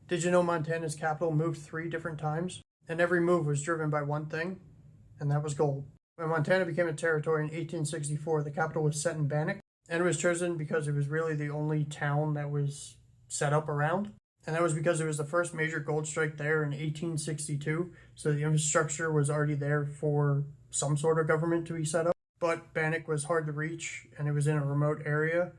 Did you know Montana's capital moved 3 different times? And every move was driven by one thing, and that was gold. When Montana became a territory in 1864, the capital was set in Bannack, and it was chosen because it was really the only town that was set up around. And that was because it was the first major gold strike there in 1862, so the infrastructure was already there for some sort of government to be set up. But Bannack was hard to reach, and it was in a remote area,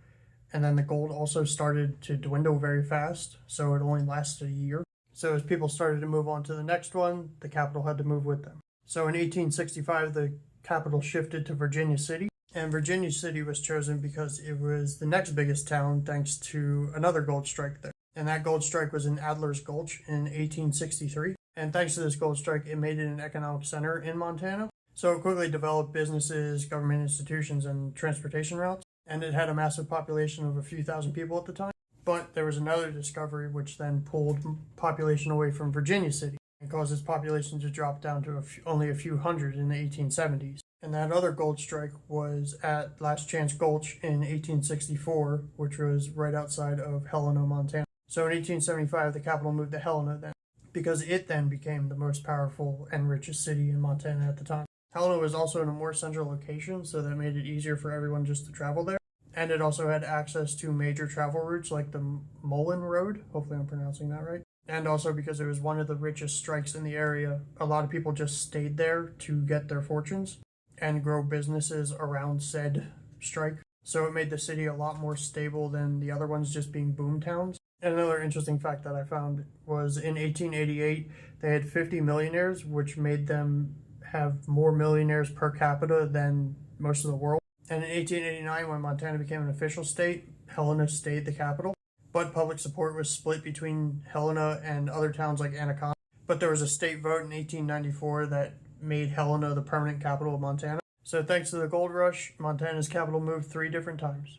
and then the gold also started to dwindle very fast, so it only lasted a year. So as people started to move on to the next one, the capital had to move with them. So in 1865, the capital shifted to Virginia City, and Virginia City was chosen because it was the next biggest town thanks to another gold strike there. And that gold strike was in Adler's Gulch in 1863. And thanks to this gold strike, it made it an economic center in Montana. So it quickly developed businesses, government institutions, and transportation routes. And it had a massive population of a few thousand people at the time. But there was another discovery which then pulled population away from Virginia City and caused its population to drop down to only a few hundred in the 1870s. And that other gold strike was at Last Chance Gulch in 1864, which was right outside of Helena, Montana. So in 1875, the capital moved to Helena then, because it then became the most powerful and richest city in Montana at the time. Helena was also in a more central location, so that made it easier for everyone just to travel there. And it also had access to major travel routes like the Mullen Road, hopefully I'm pronouncing that right. And also because it was one of the richest strikes in the area, a lot of people just stayed there to get their fortunes and grow businesses around said strike. So it made the city a lot more stable than the other ones just being boom towns. And another interesting fact that I found was in 1888, they had 50 millionaires, which made them have more millionaires per capita than most of the world. And in 1889, when Montana became an official state, Helena stayed the capital. But public support was split between Helena and other towns like Anaconda. But there was a state vote in 1894 that made Helena the permanent capital of Montana. So thanks to the gold rush, Montana's capital moved 3 different times.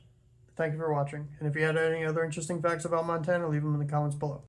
Thank you for watching, and if you had any other interesting facts about Montana, leave them in the comments below.